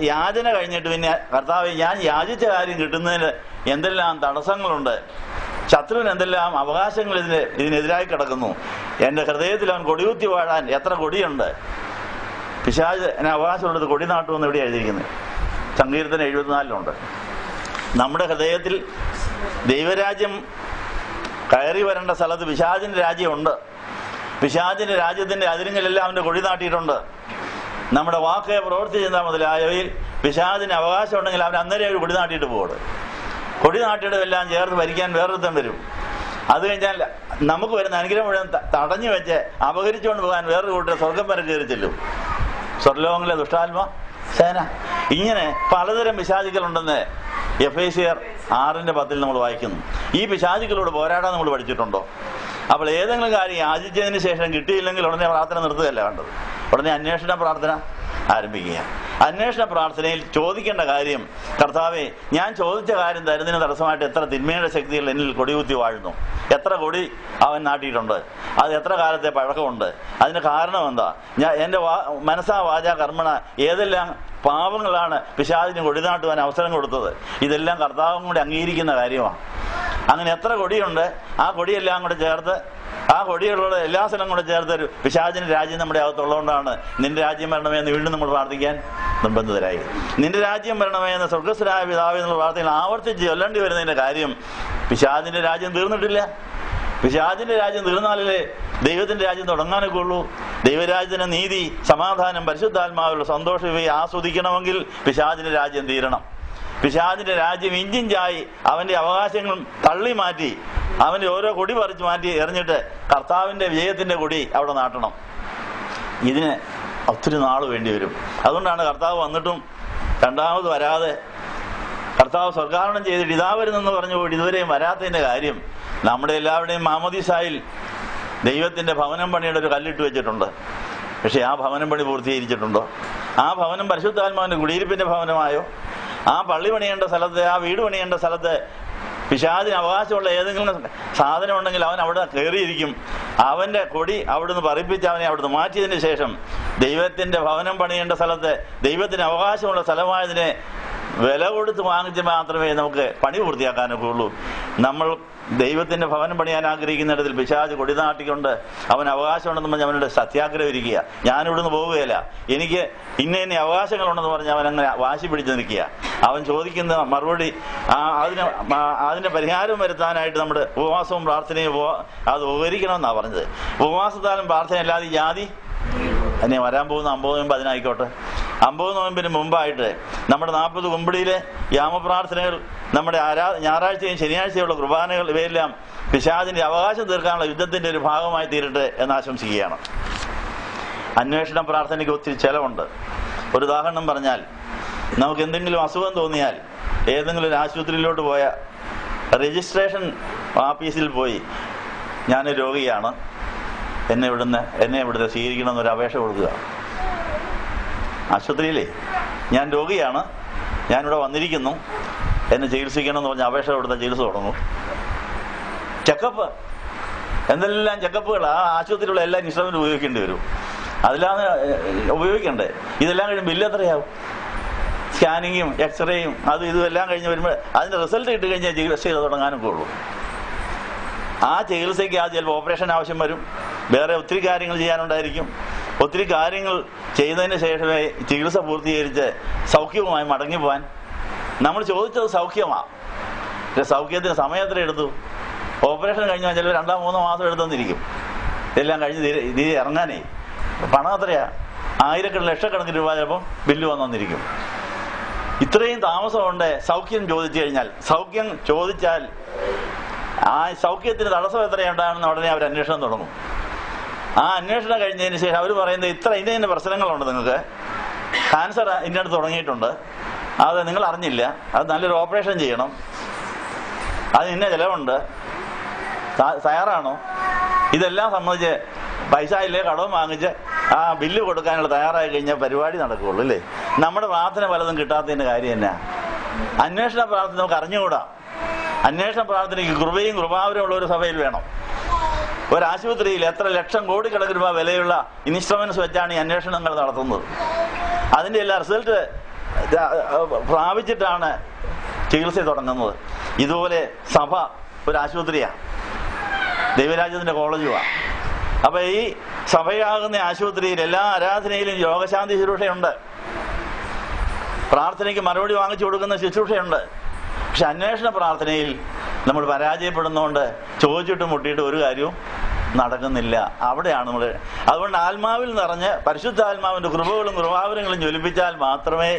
യാചന കഴിഞ്ഞിട്ട് പിന്നെ കർത്താവേ, ഞാൻ യാചിച്ച കാര്യം കിട്ടുന്നതിന് എന്തെല്ലാം തടസ്സങ്ങളുണ്ട്, ശത്രുവിന് എന്തെല്ലാം അവകാശങ്ങൾ ഇതിനെതിരായി കിടക്കുന്നു, എന്റെ ഹൃദയത്തിൽ അവൻ കൊടികുത്തി വാഴാൻ എത്ര കൊടിയുണ്ട്, പിശാച് എന്നെ അവകാശമുള്ളത് കൊടി നാട്ടുമെന്ന് എവിടെ എഴുതിയിരിക്കുന്നത്? സങ്കീർത്തനം 74 നമ്മുടെ ഹൃദയത്തിൽ ദൈവരാജ്യം കയറി വരേണ്ട സ്ഥലത്ത് പിശാചിന്റെ രാജ്യമുണ്ട്. പിശാചിന്റെ രാജ്യത്തിന്റെ അതിരുകളിലെല്ലാം അവന്റെ കൊടി നാട്ടിയിട്ടുണ്ട്. നമ്മുടെ വാക്ക്, പ്രവൃത്തി ചിന്ത മുതലായവയിൽ പിശാചിന് അവകാശം ഉണ്ടെങ്കിൽ അവൻ അന്നേരം ഒരു കൊടി നാട്ടിയിട്ട് പോകും. കൊടി നാട്ടിയിടമെല്ലാം ചേർത്ത് ഭരിക്കാൻ വേറൊരുത്തം വരും. അത് കഴിഞ്ഞാൽ നമുക്ക് വരുന്ന അനുഗ്രഹം മുഴുവൻ തടഞ്ഞു വെച്ച് അപഹരിച്ചുകൊണ്ട് പോകാൻ വേറൊരു കൂട്ടർ സ്വർഗം വരെ കയറി ചെല്ലും. സ്വർലോകങ്ങളിലെ ദുഷ്ടാത്മ സേന. ഇങ്ങനെ പലതരം പിശാചുക്കളുണ്ടെന്ന് എഫേസ്യർ 6:10 നമ്മൾ വായിക്കുന്നു. ഈ പിശാചുക്കളോട് പോരാടാൻ നമ്മൾ പഠിച്ചിട്ടുണ്ടോ? അപ്പോൾ ഏതെങ്കിലും കാര്യം യാചിച്ചതിന് ശേഷം കിട്ടിയില്ലെങ്കിൽ ഉടനെ പ്രാർത്ഥന നിർത്തുകയല്ല വേണ്ടത്. ഉടനെ അന്വേഷണ പ്രാർത്ഥന ആരംഭിക്കുക. അന്വേഷണ പ്രാർത്ഥനയിൽ ചോദിക്കേണ്ട കാര്യം, കർത്താവേ, ഞാൻ ചോദിച്ച കാര്യം തരുന്നതിന് തടസ്സമായിട്ട് എത്ര തിന്മയുടെ ശക്തികൾ എന്നിൽ കൊടികുത്തി വാഴുന്നു, എത്ര കൊടി അവൻ നാട്ടിയിട്ടുണ്ട്, അത് എത്ര കാലത്തെ പഴക്കമുണ്ട്, അതിന് കാരണം എന്താ, എൻ്റെ മനസ്സാ വാചാ കർമ്മണ ഏതെല്ലാം പാപങ്ങളാണ് പിശാചിന് കൊടിനാട്ടുവാൻ അവസരം കൊടുത്തത്, ഇതെല്ലാം കർത്താവും കൂടി അംഗീകരിക്കുന്ന കാര്യമാണ്. അങ്ങനെ എത്ര കൊടിയുണ്ട്, ആ കൊടിയെല്ലാം കൂടെ ചേർത്ത്, ആ കൊടികളുള്ള എല്ലാ സ്ഥലവും കൂടെ ചേർത്ത് ഒരു പിശാചിന്റെ രാജ്യം നമ്മുടെ അകത്തുള്ളതുകൊണ്ടാണ് നിന്റെ രാജ്യം വരണമേ എന്ന് വീണ്ടും നമ്മൾ പ്രാർത്ഥിക്കാൻ നിർബന്ധിതരായി. നിന്റെ രാജ്യം വരണമേ എന്ന് സ്വർഗ്ഗസ്ഥനായ പിതാവേ എന്നുള്ള പ്രാർത്ഥനയിൽ ആവർത്തിച്ച് ചൊല്ലേണ്ടി വരുന്നതിന്റെ കാര്യം, പിശാചിന്റെ രാജ്യം തീർന്നിട്ടില്ല. പിശാചിന്റെ രാജ്യം തീർന്നാലല്ലേ ദൈവത്തിന്റെ രാജ്യം തുടങ്ങാനൊക്കെ ഉള്ളൂ. ദൈവരാജ്യത്തിന് നീതി, സമാധാനം, പരിശുദ്ധാത്മാവിലുള്ള സന്തോഷം ഇവയെ ആസ്വദിക്കണമെങ്കിൽ പിശാചിന്റെ രാജ്യം തീരണം. പിശാചിന്റെ രാജ്യം ഇഞ്ചിഞ്ചായി അവന്റെ അവകാശങ്ങളും തള്ളി മാറ്റി അവന്റെ ഓരോ കൊടി പറിച്ചു മാറ്റി എറിഞ്ഞിട്ട് കർത്താവിന്റെ വിജയത്തിന്റെ കൊടി അവിടെ നാട്ടണം. ഇതിന് ഒത്തിരി നാൾ വേണ്ടി വരും. അതുകൊണ്ടാണ് കർത്താവ് വന്നിട്ടും രണ്ടാമത് വരാതെ, കർത്താവ് സ്വർഗ്ഗാരോഹണം ചെയ്തിട്ട് ഇതാ വരുന്നെന്ന് പറഞ്ഞു പോയിട്ട് ഇതുവരെയും വരാത്തതിന്റെ കാര്യം, നമ്മുടെ എല്ലാവരുടെയും മാമോദീസായിൽ ദൈവത്തിന്റെ ഭവനം പണിയുടെ ഒരു കല്ലിട്ട് വെച്ചിട്ടുണ്ട്. പക്ഷെ ആ ഭവനം പണി പൂർത്തീകരിച്ചിട്ടുണ്ടോ? ആ ഭവനം പരിശുദ്ധാത്മാവിന്റെ കുടിയിരിപ്പിന്റെ ഭവനമായോ? ആ പള്ളി പണിയേണ്ട സ്ഥലത്ത്, ആ വീട് പണിയേണ്ട സ്ഥലത്ത് പിശാചിന് അവകാശമുള്ള ഏതെങ്കിലും സാധനം ഉണ്ടെങ്കിൽ അവൻ അവിടെ കയറിയിരിക്കും. അവന്റെ കൊടി അവിടുന്ന് പറിപ്പിച്ച് അവനെ അവിടുന്ന് മാറ്റിയതിന് ശേഷം ദൈവത്തിന്റെ ഭവനം പണിയേണ്ട സ്ഥലത്ത്, ദൈവത്തിന് അവകാശമുള്ള സ്ഥലമായതിനെ വില കൊടുത്ത് വാങ്ങിച്ച് മാത്രമേ നമുക്ക് പണി പൂർത്തിയാക്കാനൊക്കെ ഉള്ളൂ. നമ്മൾ ദൈവത്തിന്റെ ഭവനം പണിയാൻ ആഗ്രഹിക്കുന്നിടത്തിൽ പിശാച് കൊടിനാട്ടിക്കൊണ്ട് അവൻ അവകാശമുണ്ടെന്ന് പറഞ്ഞ് അവനോട് സത്യാഗ്രഹം ഇരിക്കുക. ഞാനിവിടുന്ന് പോവുകയില്ല, എനിക്ക് ഇന്ന അവകാശങ്ങളുണ്ടെന്ന് പറഞ്ഞ് അവൻ അങ്ങനെ വാശി പിടിച്ച് നിൽക്കുക. അവൻ ചോദിക്കുന്ന മറുപടി അതിന് പരിഹാരം വരുത്താനായിട്ട് നമ്മുടെ ഉപവാസവും പ്രാർത്ഥനയും അത് ഉപകരിക്കണമെന്നാണ് പറഞ്ഞത്. ഉപവാസത്താലും പ്രാർത്ഥന അല്ലാതെ ജാതി അതിനെ വരാൻ പോകുന്ന 50 നോയമ്പ് അതിനായിക്കോട്ടെ. 50 നോയമ്പിന് മുമ്പായിട്ട് നമ്മുടെ 40 കുമ്പിടിയിലെ യാമപ്രാർത്ഥനകൾ, നമ്മുടെ ഞായറാഴ്ചയും ശനിയാഴ്ചയുള്ള കുർബാനകൾ, ഇവയെല്ലാം പിശാചിന്റെ അവകാശം തീർക്കാനുള്ള യുദ്ധത്തിന്റെ ഒരു ഭാഗമായി തീരട്ടെ എന്ന് ആശംസിക്കുകയാണ്. അന്വേഷണ പ്രാർത്ഥനയ്ക്ക് ഒത്തിരി ചെലവുണ്ട്. ഒരു ഉദാഹരണം പറഞ്ഞാൽ, നമുക്ക് എന്തെങ്കിലും അസുഖം തോന്നിയാൽ ഏതെങ്കിലും ഒരു ആശുപത്രിയിലോട്ട് പോയ രജിസ്ട്രേഷൻ ഓഫീസിൽ പോയി ഞാൻ രോഗിയാണ്, എന്നെ ഇവിടുന്ന് സ്വീകരിക്കണമെന്നൊരു അപേക്ഷ കൊടുക്കുക. ആശുപത്രിയിലേ ഞാൻ രോഗിയാണ്, ഞാനിവിടെ വന്നിരിക്കുന്നു, എന്നെ ചികിത്സിക്കണമെന്ന് പറഞ്ഞ അപേക്ഷ കൊടുത്ത ചികിത്സ തുടങ്ങും. ചെക്കപ്പ്, എന്തെല്ലാം ചെക്കപ്പുകൾ ആ ആശുപത്രിയിലുള്ള എല്ലാ ഇൻസ്ട്രുമെന്റും ഉപയോഗിക്കേണ്ടി വരും. അതിലാണ് ഉപയോഗിക്കണ്ടേ. ഇതെല്ലാം കഴിഞ്ഞ് ബില്ല് എത്രയാവും? സ്കാനിങ്ങും എക്സ്റേയും ഇതും എല്ലാം കഴിഞ്ഞ് വരുമ്പോൾ അതിന്റെ റിസൾട്ട് ഇട്ട് കഴിഞ്ഞാൽ ചികിത്സ ചെയ്ത് തുടങ്ങാനൊക്കെ ഉള്ളൂ. ആ ചികിത്സയ്ക്ക് ചിലപ്പോൾ ഓപ്പറേഷൻ ആവശ്യം വരും, വേറെ ഒത്തിരി കാര്യങ്ങൾ ചെയ്യാനുണ്ടായിരിക്കും. ഒത്തിരി കാര്യങ്ങൾ ചെയ്തതിന് ശേഷമേ ചികിത്സ പൂർത്തീകരിച്ച് സൗഖ്യവുമായി മടങ്ങിപ്പോവാൻ. നമ്മൾ ചോദിച്ചത് സൗഖ്യമാണ്. സൗഖ്യത്തിന് സമയം എത്ര എടുത്തു? ഓപ്പറേഷൻ കഴിഞ്ഞാൽ ചിലപ്പോൾ 2-3 മാസം എടുത്തെന്നിരിക്കും. ഇതെല്ലാം കഴിഞ്ഞ് തിരികെ ഇറങ്ങാനേ പണം എത്രയാ? ആയിരക്കണക്കിന് ലക്ഷക്കണക്കിന് രൂപ ചിലപ്പോൾ ബില്ല് വന്നിരിക്കും. ഇത്രയും താമസമുണ്ട് സൗഖ്യം ചോദിച്ചു കഴിഞ്ഞാൽ. സൗഖ്യം ചോദിച്ചാൽ ആ സൗഖ്യത്തിന് തടസ്സം എത്രയുണ്ടാകുന്ന ഉടനെ അവർ അന്വേഷണം തുടങ്ങും. ആ അന്വേഷണം കഴിഞ്ഞതിന് ശേഷം അവർ പറയുന്നത് ഇന്ന പ്രശ്നങ്ങളുണ്ട്, നിങ്ങൾക്ക് ക്യാൻസർ ഇന്നടുത്ത് തുടങ്ങിയിട്ടുണ്ട്, അത് നിങ്ങൾ അറിഞ്ഞില്ല, അത് നല്ലൊരു ഓപ്പറേഷൻ ചെയ്യണം, അത് ഇന്ന ചിലവുണ്ട്, തയ്യാറാണോ? ഇതെല്ലാം സംബന്ധിച്ച് പൈസ ഇല്ലേ കടവും വാങ്ങിച്ച് ആ ബില്ല് കൊടുക്കാനുള്ള തയ്യാറായി കഴിഞ്ഞാൽ പരിപാടി നടക്കുകയുള്ളൂ അല്ലേ. നമ്മുടെ പ്രാർത്ഥന പലതും കിട്ടാത്തതിന്റെ കാര്യം എന്നാ? അന്വേഷണ പ്രാർത്ഥന നമുക്ക് അറിഞ്ഞുകൂടാ. അന്വേഷണ പ്രാർത്ഥനയ്ക്ക് കൃപയും കൃപാവരമുള്ള ഒരു സഭയിൽ വേണം. ഒരാശുപത്രിയിൽ എത്ര ലക്ഷം കോടിക്കണക്കിന് രൂപ വിലയുള്ള ഇൻസ്ട്രുമെന്റ്സ് വെച്ചാണ് ഈ അന്വേഷണങ്ങൾ നടത്തുന്നത്. അതിന്റെ എല്ലാ റിസൾട്ട് പ്രാപിച്ചിട്ടാണ് ചികിത്സ തുടങ്ങുന്നത്. ഇതുപോലെ സഭ ഒരു ആശുപത്രിയാണ്, ദൈവരാജ്യത്തിന്റെ കോളേജുമാണ്. അപ്പൊ ഈ സഭയാകുന്ന ആശുപത്രിയിൽ എല്ലാ ആരാധനയിലും രോഗശാന്തി ശുശ്രൂഷയുണ്ട്, പ്രാർത്ഥനയ്ക്ക് മറുപടി വാങ്ങിച്ചു കൊടുക്കുന്ന ശുശ്രൂഷയുണ്ട്. പക്ഷെ അന്വേഷണ പ്രാർത്ഥനയിൽ നമ്മൾ പരാജയപ്പെടുന്നതുകൊണ്ട് ചോദിച്ചിട്ട് മുട്ടിയിട്ട് ഒരു കാര്യവും നടക്കുന്നില്ല. അവിടെയാണ് നമ്മൾ. അതുകൊണ്ട് ആത്മാവിൽ നിറഞ്ഞ് പരിശുദ്ധാത്മാവിന്റെ കൃപകളും കൃപാവരങ്ങളും ജ്വലിപ്പിച്ചാൽ മാത്രമേ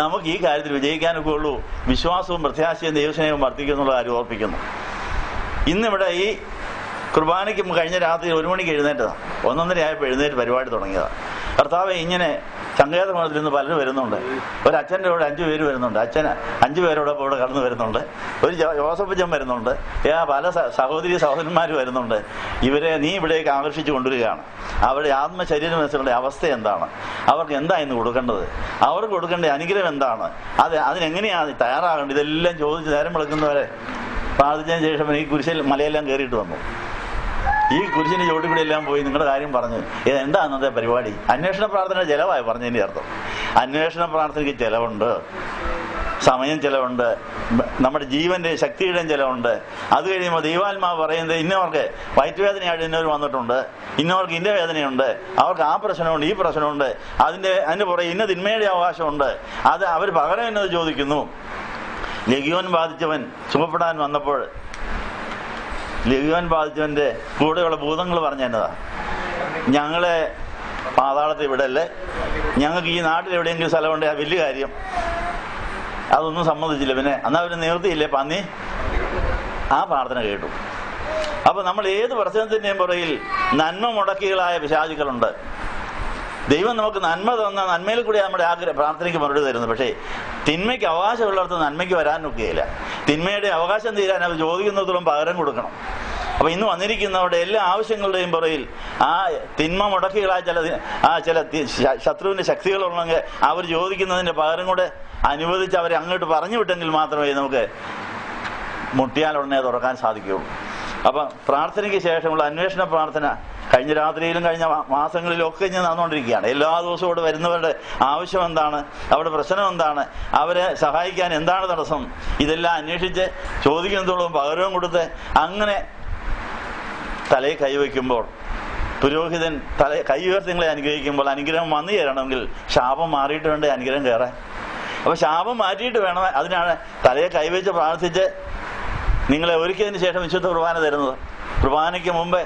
നമുക്ക് ഈ കാര്യത്തിൽ വിജയിക്കാനൊക്കെ ഉള്ളൂ. വിശ്വാസവും പ്രത്യാശയും ദൈവസ്നേഹവും വർദ്ധിക്കുന്നുള്ള കാര്യം ഓർപ്പിക്കുന്നു. ഇന്നിവിടെ ഈ കുർബാനയ്ക്ക് കഴിഞ്ഞ രാത്രി 1 മണിക്ക് എഴുന്നേറ്റതാണ്. 1:30 ആയപ്പോൾ എഴുന്നേറ്റ് പരിപാടി തുടങ്ങിയതാണ്. കർത്താവെ, ഇങ്ങനെ സങ്കേതമഠത്തിൽ നിന്ന് പലരും വരുന്നുണ്ട്. ഒരു അച്ഛൻ്റെ കൂടെ 5 പേര് വരുന്നുണ്ട്. അച്ഛൻ 5 പേരോടൊപ്പം ഇവിടെ കടന്നു വരുന്നുണ്ട്. ഒരു ജോസഫച്ചൻ വരുന്നുണ്ട്. പല സഹോദരന്മാർ വരുന്നുണ്ട്. ഇവരെ നീ ഇവിടേക്ക് ആകർഷിച്ചു കൊണ്ടുവരികയാണ്. അവരുടെ ആത്മശരീര മനസ്സുകളുടെ അവസ്ഥ എന്താണ്? അവർക്ക് എന്താ ഇന്ന് കൊടുക്കേണ്ടത്? അവർക്ക് കൊടുക്കേണ്ട അനുഗ്രഹം എന്താണ്? അതിനെങ്ങനെയാണ് തയ്യാറാകേണ്ടത്? ഇതെല്ലാം ചോദിച്ച് നേരം വിളക്കുന്നവരെ പ്രാർത്ഥിച്ചതിന് ശേഷം ഈ കുരിശിൽ മലയെല്ലാം കയറിയിട്ട് വന്നു. ഈ കുരിശിന്റെ ചോട്ടിൽ കൂടി എല്ലാം പോയി നിങ്ങളുടെ കാര്യം പറഞ്ഞു. എന്താ അന്നത്തെ പരിപാടി? അന്വേഷണ പ്രാർത്ഥന ചെലവായി പറഞ്ഞതിന്റെ അർത്ഥം. അന്വേഷണ പ്രാർത്ഥനയ്ക്ക് ചെലവുണ്ട്, സമയം ചെലവുണ്ട്, നമ്മുടെ ജീവന്റെ ശക്തിയുടെയും ചെലവുണ്ട്. അത് കഴിയുമ്പോൾ ദൈവാത്മാവ് പറയുന്നത് ഇന്നവർക്ക് വയറ്റുവേദനയായിട്ട് ഇന്നവർ വന്നിട്ടുണ്ട്, ഇന്നവർക്ക് ഇന്ന വേദനയുണ്ട്, അവർക്ക് ആ പ്രശ്നമുണ്ട്, ഈ പ്രശ്നമുണ്ട്, അതിന് പുറകെ ഇന്ന തിന്മയുടെ അവകാശമുണ്ട്, അത് അവർ പകരം എന്നത് ചോദിക്കുന്നു. ലഘുവൻ ബാധിച്ചവൻ സുഖപ്പെടാൻ വന്നപ്പോൾ ലഘുവൻ ബാധിച്ചവന്റെ കൂടെയുള്ള ഭൂതങ്ങൾ പറഞ്ഞതാ, ഞങ്ങളെ പാതാളത്തിൽ വിടല്ലേ, ഞങ്ങൾക്ക് ഈ നാട്ടിൽ എവിടെയെങ്കിലും സ്ഥലമുണ്ട്, ആ വലിയ കാര്യം. അതൊന്നും സമ്മതിച്ചില്ല. പിന്നെ അന്ന് അവർ നിവൃത്തിയില്ലേ, പന്നി ആ പ്രാർത്ഥന കേട്ടു. അപ്പൊ നമ്മൾ ഏത് പ്രശ്നത്തിന്റെയും പുറകിൽ നന്മ മുടക്കികളായ പിശാചുക്കളുണ്ട്. ദൈവം നമുക്ക് നന്മ തന്ന നന്മയിൽ കൂടി നമ്മുടെ പ്രാർത്ഥനയ്ക്ക് മറുപടി തരുന്നു. പക്ഷേ തിന്മയ്ക്ക് അവകാശമുള്ളിടത്ത് നന്മയ്ക്ക് വരാനൊക്കെയില്ല. തിന്മയുടെ അവകാശം തീരാൻ അവർ ചോദിക്കുന്നതോളം പകരം കൊടുക്കണം. അപ്പൊ ഇന്ന് വന്നിരിക്കുന്നവരുടെ എല്ലാ ആവശ്യങ്ങളുടെയും പുറകിൽ ആ തിന്മ മുടക്കികളായ ചില ശത്രുവിന്റെ ശക്തികളുണ്ടെങ്കിൽ അവർ ചോദിക്കുന്നതിന്റെ പകരം കൂടെ അനുവദിച്ച് അവരെ അങ്ങോട്ട് പറഞ്ഞു വിട്ടെങ്കിൽ മാത്രമേ നമുക്ക് മുട്ടിയാൽ ഉടനെ തുറക്കാൻ സാധിക്കുകയുള്ളൂ. അപ്പൊ പ്രാർത്ഥനയ്ക്ക് ശേഷമുള്ള അന്വേഷണ പ്രാർത്ഥന കഴിഞ്ഞ രാത്രിയിലും കഴിഞ്ഞ മാസങ്ങളിലും ഒക്കെ ഇങ്ങനെ നടന്നുകൊണ്ടിരിക്കുകയാണ്. എല്ലാ ദിവസവും ഇവിടെ വരുന്നവരുടെ ആവശ്യം എന്താണ്, അവരുടെ പ്രശ്നം എന്താണ്, അവരെ സഹായിക്കാൻ എന്താണ് തടസ്സം, ഇതെല്ലാം അന്വേഷിച്ച് ചോദിക്കുന്നതോളം പകരവും കൊടുത്ത് അങ്ങനെ തലയിൽ കൈവയ്ക്കുമ്പോൾ, പുരോഹിതൻ കൈ ഉയർത്തി നിങ്ങളെ അനുഗ്രഹിക്കുമ്പോൾ അനുഗ്രഹം വന്നു ചേരണമെങ്കിൽ ശാപം മാറിയിട്ട് വേണ്ടേ അനുഗ്രഹം കയറാൻ. അപ്പൊ ശാപം മാറ്റിയിട്ട് വേണം. അതിനാണ് തലയെ കൈവച്ച് പ്രാർത്ഥിച്ച് നിങ്ങളെ ഒരുക്കിയതിന് ശേഷം വിശുദ്ധ കുർബാന തരുന്നത്. കുർബാനയ്ക്ക് മുമ്പേ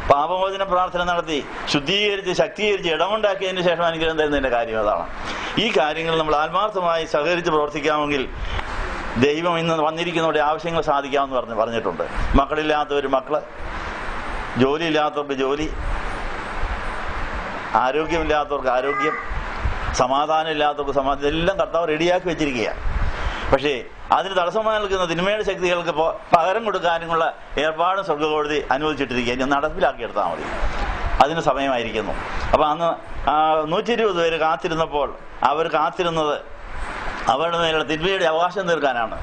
പാപമോചന പ്രാർത്ഥന നടത്തി ശുദ്ധീകരിച്ച് ശക്തീകരിച്ച് ഇടമുണ്ടാക്കിയതിന് ശേഷം അനുഗ്രഹം തരുന്നതിന്റെ കാര്യം അതാണ്. ഈ കാര്യങ്ങൾ നമ്മൾ ആത്മാർത്ഥമായി സഹകരിച്ച് പ്രവർത്തിക്കാമെങ്കിൽ ദൈവം ഇന്ന് വന്നിരിക്കുന്നവരുടെ ആവശ്യങ്ങൾ സാധിക്കാമെന്ന് പറഞ്ഞിട്ടുണ്ട്. മക്കളില്ലാത്തവർ മക്കള്, ജോലിയില്ലാത്തവർക്ക് ജോലി, ആരോഗ്യമില്ലാത്തവർക്ക് ആരോഗ്യം, സമാധാനം ഇല്ലാത്തവർക്ക് സമാധാനം, ഇതെല്ലാം കർത്താവ് റെഡിയാക്കി വെച്ചിരിക്കുകയാണ്. പക്ഷേ അതിന് തടസ്സമായി നിൽക്കുന്ന തിന്മയുടെ ശക്തികൾക്ക് പകരം കൊടുക്കാനുമുള്ള ഏർപ്പാടും സ്വർഗ്ഗകോടതി അനുവദിച്ചിട്ടിരിക്കുക. ഇനി നടപ്പിലാക്കിയെടുത്താൽ മതി. അതിന് സമയമായിരിക്കുന്നു. അപ്പൊ അന്ന് 120 പേര് കാത്തിരുന്നപ്പോൾ അവർ കാത്തിരുന്നത് അവരുടെ മേലുള്ള തിന്മയുടെ അവകാശം തീർക്കാനാണ്.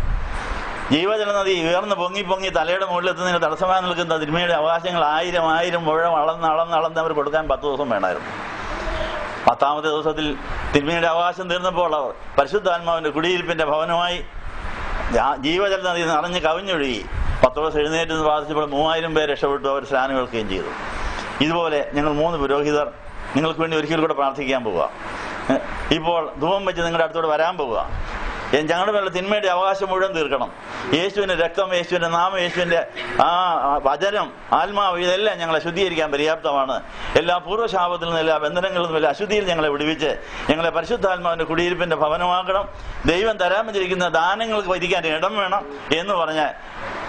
ജീവജല നദി ഉയർന്ന് പൊങ്ങി തലയുടെ മുകളിലെത്തുന്നതിന് തടസ്സമായി നിൽക്കുന്ന തിന്മയുടെ അവകാശങ്ങൾ 1000 മുഴം അളന്ന് അവർ കൊടുക്കാൻ 10 ദിവസം വേണമായിരുന്നു. 10ാമത്തെ ദിവസത്തിൽ തിന്മയുടെ അവകാശം തീർന്നപ്പോൾ അവർ പരിശുദ്ധാത്മാവിന്റെ കുടിയിരിപ്പിന്റെ ഭവനമായി ജീവജല നദി നിറഞ്ഞ് കവിഞ്ഞൊഴുകി. പത്രോസ് എഴുന്നേറ്റ് പ്രാർത്ഥിച്ചപ്പോൾ 3000 പേര് രക്ഷപ്പെട്ടു. അവർ സ്നാനം കേൾക്കുകയും ചെയ്തു. ഇതുപോലെ ഞങ്ങൾ 3 പുരോഹിതർ നിങ്ങൾക്ക് വേണ്ടി ഒരിക്കൽ കൂടെ പ്രാർത്ഥിക്കാൻ പോവുക. ഇപ്പോൾ ധൂപം വെച്ച് നിങ്ങളുടെ അടുത്തോടെ വരാൻ പോവുക. ഞങ്ങളുടെ മേലുള്ള തിന്മയുടെ അവകാശം മുഴുവൻ തീർക്കണം. യേശുവിന്റെ രക്തം, യേശുവിന്റെ നാമം, യേശുവിന്റെ വചനം, ആത്മാവ്, ഇതെല്ലാം ഞങ്ങളെ ശുദ്ധീകരിക്കാൻ പര്യാപ്തമാണ്. എല്ലാ പൂർവ്വശാപത്തിൽ നിന്നും എല്ലാ ബന്ധനങ്ങളിൽ നിന്നും എല്ലാ അശുദ്ധിയിൽ ഞങ്ങളെ വിടുവിച്ച് ഞങ്ങളെ പരിശുദ്ധാത്മാവിന്റെ കുടിയിരിപ്പിന്റെ ഭവനമാക്കണം. ദൈവം തരാൻ വെച്ചിരിക്കുന്ന ദാനങ്ങൾക്ക് വരിക്കാൻ ഇടം വേണം എന്ന് പറഞ്ഞ്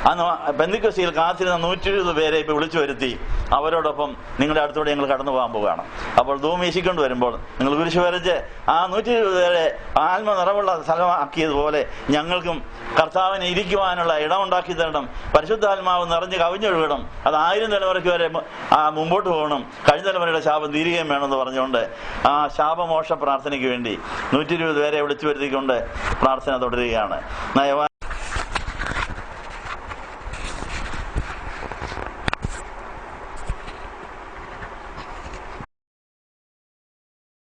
അന്ന് പെന്തിക്കോസ്തിയിൽ കാത്തിരുന്ന 120 പേരെ ഇപ്പൊ വിളിച്ചു വരുത്തി അവരോടൊപ്പം നിങ്ങളുടെ അടുത്തോടെ ഞങ്ങൾ കടന്നു പോകാൻ പോവുകയാണ്. അപ്പോൾ ധൂപം വീശിക്കൊണ്ട് വരുമ്പോൾ നിങ്ങൾ കുരിശ് വരച്ച് ആ 120 പേരെ ആത്മ നിറവുള്ള സ്ഥലമാക്കിയതുപോലെ ഞങ്ങൾക്കും കർത്താവിനെ ഇരിക്കുവാനുള്ള ഇടമുണ്ടാക്കി തരണം. പരിശുദ്ധാത്മാവ് നിറഞ്ഞ് കവിഞ്ഞൊഴുകണം. അത് 1000 തലമുറയ്ക്ക് വരെ മുമ്പോട്ട് പോകണം. കഴിഞ്ഞ തലമുറയുടെ ശാപം തീരുകയും വേണമെന്ന് പറഞ്ഞുകൊണ്ട് ആ ശാപമോക്ഷ പ്രാർത്ഥനയ്ക്ക് വേണ്ടി 120 പേരെ വിളിച്ചു വരുത്തിക്കൊണ്ട് പ്രാർത്ഥന തുടരുകയാണ്.